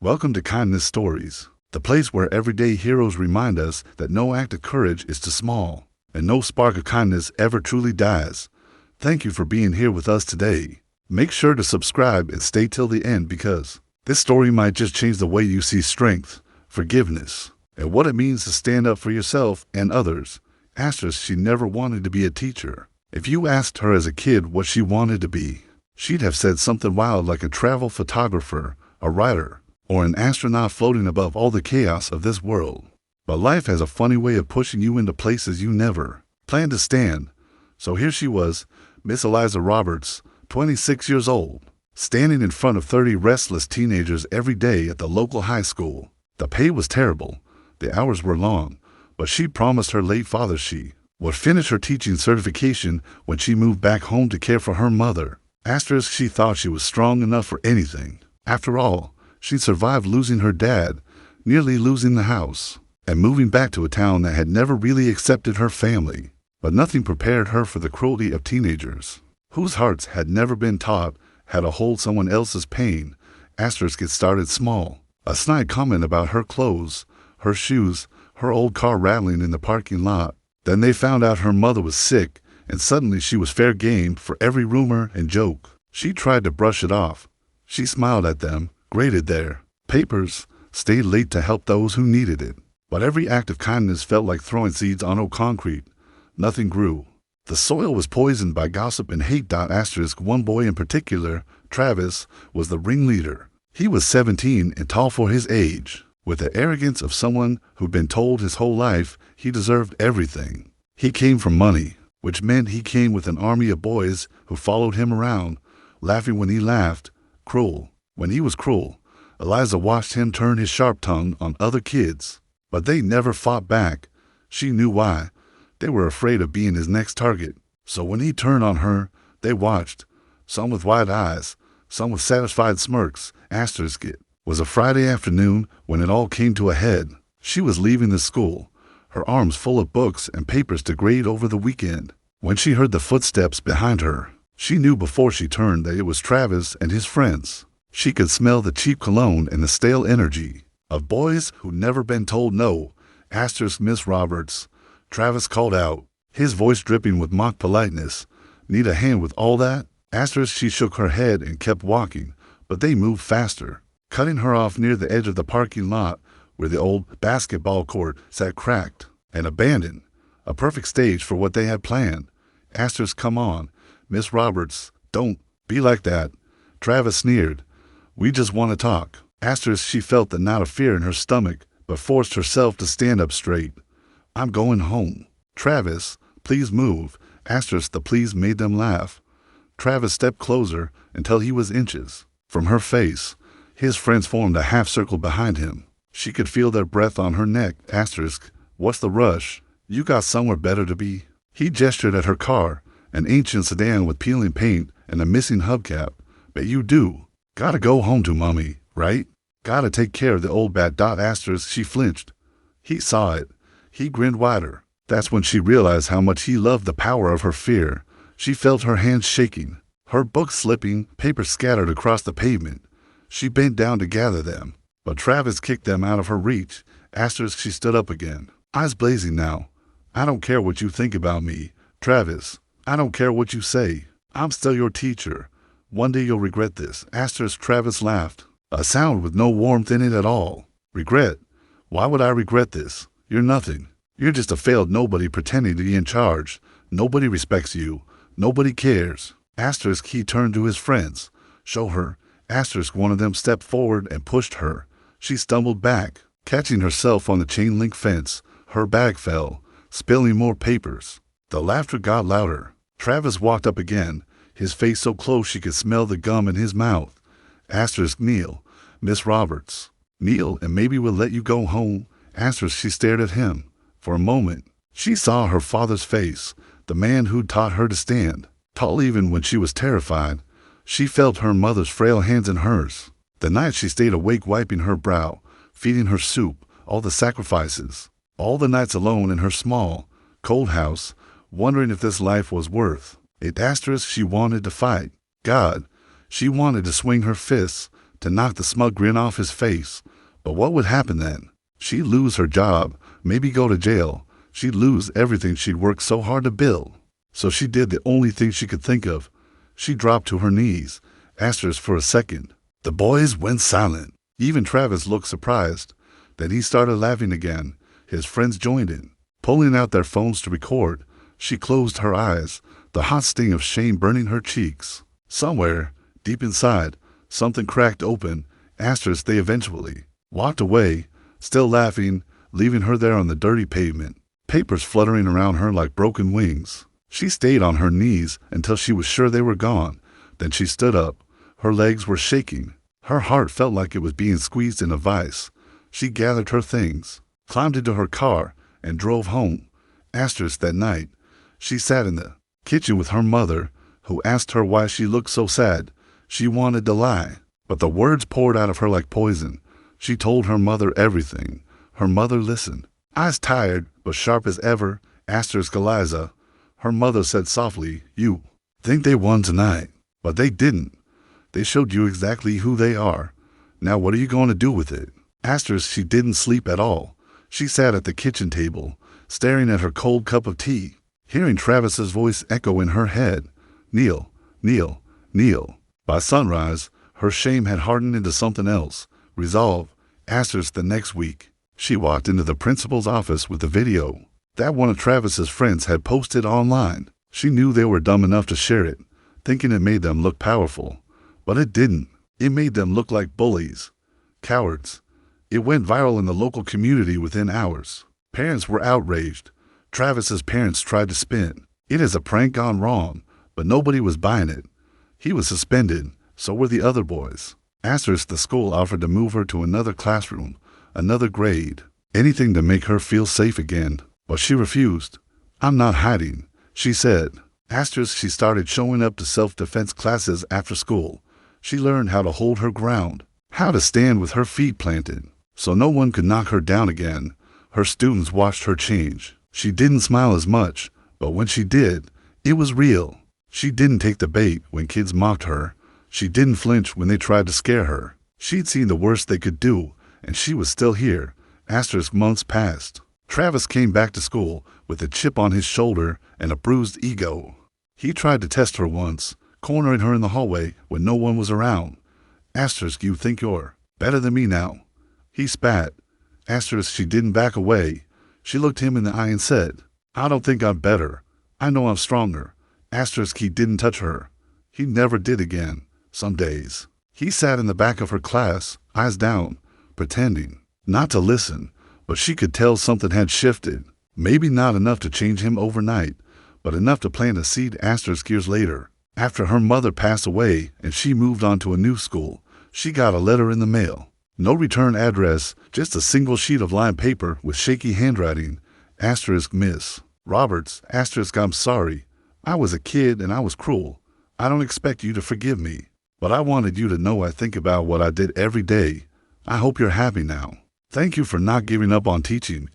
Welcome to Kindness Stories, the place where everyday heroes remind us that no act of courage is too small, and no spark of kindness ever truly dies. Thank you for being here with us today. Make sure to subscribe and stay till the end because this story might just change the way you see strength, forgiveness, and what it means to stand up for yourself and others. Asterisk, she never wanted to be a teacher. If you asked her as a kid what she wanted to be, she'd have said something wild like a travel photographer, a writer, or an astronaut floating above all the chaos of this world. But life has a funny way of pushing you into places you never planned to stand. So here she was, Miss Eliza Roberts, 26 years old, standing in front of 30 restless teenagers every day at the local high school. The pay was terrible, the hours were long, but she promised her late father she would finish her teaching certification when she moved back home to care for her mother. Asterisk, she thought she was strong enough for anything. After all, she survived losing her dad, nearly losing the house, and moving back to a town that had never really accepted her family. But nothing prepared her for the cruelty of teenagers, whose hearts had never been taught how to hold someone else's pain. Asterisk, it started small. A snide comment about her clothes, her shoes, her old car rattling in the parking lot. Then they found out her mother was sick, and suddenly she was fair game for every rumor and joke. She tried to brush it off. She smiled at them, graded their papers, stayed late to help those who needed it. But every act of kindness felt like throwing seeds on old concrete. Nothing grew. The soil was poisoned by gossip and hate. Asterisk, one boy in particular, Travis, was the ringleader. He was 17 and tall for his age, with the arrogance of someone who'd been told his whole life he deserved everything. He came from money, which meant he came with an army of boys who followed him around, laughing when he laughed, cruel when he was cruel. Eliza watched him turn his sharp tongue on other kids, but they never fought back. She knew why. They were afraid of being his next target. So when he turned on her, they watched, some with wide eyes, some with satisfied smirks. Asterisk, it was a Friday afternoon when it all came to a head. She was leaving the school, her arms full of books and papers to grade over the weekend, when she heard the footsteps behind her. She knew before she turned that it was Travis and his friends. She could smell the cheap cologne and the stale energy of boys who'd never been told no. Asterisk, Miss Roberts, Travis called out, his voice dripping with mock politeness. Need a hand with all that? Asterisk, she shook her head and kept walking, but they moved faster, cutting her off near the edge of the parking lot where the old basketball court sat cracked and abandoned, a perfect stage for what they had planned. Asterisk, come on, Miss Roberts, don't be like that. Travis sneered. We just want to talk. Asterisk, she felt the knot of fear in her stomach, but forced herself to stand up straight. I'm going home. Travis, please move. Asterisk, the please made them laugh. Travis stepped closer until he was inches from her face. His friends formed a half circle behind him. She could feel their breath on her neck. Asterisk, what's the rush? You got somewhere better to be? He gestured at her car, an ancient sedan with peeling paint and a missing hubcap. Bet you do. Gotta go home to mommy, right? Gotta take care of the old bat. Asterisk, she flinched. He saw it. He grinned wider. That's when she realized how much he loved the power of her fear. She felt her hands shaking, her books slipping, papers scattered across the pavement. She bent down to gather them, but Travis kicked them out of her reach. Asterisk, she stood up again, eyes blazing now. I don't care what you think about me, Travis. I don't care what you say. I'm still your teacher. One day you'll regret this. Asterisk, Travis laughed, a sound with no warmth in it at all. Regret? Why would I regret this? You're nothing. You're just a failed nobody pretending to be in charge. Nobody respects you. Nobody cares. Asterisk, he turned to his friends. Show her. Asterisk, one of them stepped forward and pushed her. She stumbled back, catching herself on the chain link fence. Her bag fell, spilling more papers. The laughter got louder. Travis walked up again, his face so close she could smell the gum in his mouth. Asterisk, kneel. Miss Roberts. Kneel and maybe we'll let you go home. Asterisk, she stared at him. For a moment, she saw her father's face, the man who'd taught her to stand. Tall even when she was terrified. She felt her mother's frail hands in hers. The night she stayed awake wiping her brow, feeding her soup, all the sacrifices. All the nights alone in her small, cold house, wondering if this life was worth it. Asterisk, she wanted to fight. God, she wanted to swing her fists, to knock the smug grin off his face. But what would happen then? She'd lose her job, maybe go to jail. She'd lose everything she'd worked so hard to build. So she did the only thing she could think of. She dropped to her knees, asked her for a second. The boys went silent. Even Travis looked surprised. Then he started laughing again. His friends joined in, pulling out their phones to record. She closed her eyes, the hot sting of shame burning her cheeks. Somewhere, deep inside, something cracked open. They eventually walked away, still laughing, leaving her there on the dirty pavement, papers fluttering around her like broken wings. She stayed on her knees until she was sure they were gone. Then she stood up. Her legs were shaking. Her heart felt like it was being squeezed in a vice. She gathered her things, climbed into her car, and drove home. That night, she sat in the kitchen with her mother, who asked her why she looked so sad. She wanted to lie, but the words poured out of her like poison. She told her mother everything. Her mother listened, eyes tired but sharp as ever. Eliza. Her mother said softly, "You think they won tonight, but they didn't. They showed you exactly who they are. Now what are you going to do with it?" She didn't sleep at all. She sat at the kitchen table, staring at her cold cup of tea, hearing Travis's voice echo in her head. "Neil, Neil, Neil." By sunrise, her shame had hardened into something else. Resolve. The next week, she walked into the principal's office with the video that one of Travis's friends had posted online. She knew they were dumb enough to share it, thinking it made them look powerful. But it didn't. It made them look like bullies. Cowards. It went viral in the local community within hours. Parents were outraged. Travis's parents tried to spin it as a prank gone wrong, but nobody was buying it. He was suspended, so were the other boys. The school offered to move her to another classroom, another grade, anything to make her feel safe again. But she refused. "I'm not hiding," she said. She started showing up to self-defense classes after school. She learned how to hold her ground, how to stand with her feet planted, so no one could knock her down again. Her students watched her change. She didn't smile as much, but when she did, it was real. She didn't take the bait when kids mocked her. She didn't flinch when they tried to scare her. She'd seen the worst they could do, and she was still here. Months passed. Travis came back to school with a chip on his shoulder and a bruised ego. He tried to test her once, cornering her in the hallway when no one was around. "You think you're better than me now?" He spat. She didn't back away. She looked him in the eye and said, "I don't think I'm better. I know I'm stronger." He didn't touch her. He never did again. Some days, he sat in the back of her class, eyes down, pretending not to listen, but she could tell something had shifted. Maybe not enough to change him overnight, but enough to plant a seed. Years later, after her mother passed away and she moved on to a new school, she got a letter in the mail. No return address, just a single sheet of lined paper with shaky handwriting. Miss Roberts, I'm sorry. I was a kid and I was cruel. I don't expect you to forgive me, but I wanted you to know I think about what I did every day. I hope you're happy now. Thank you for not giving up on teaching.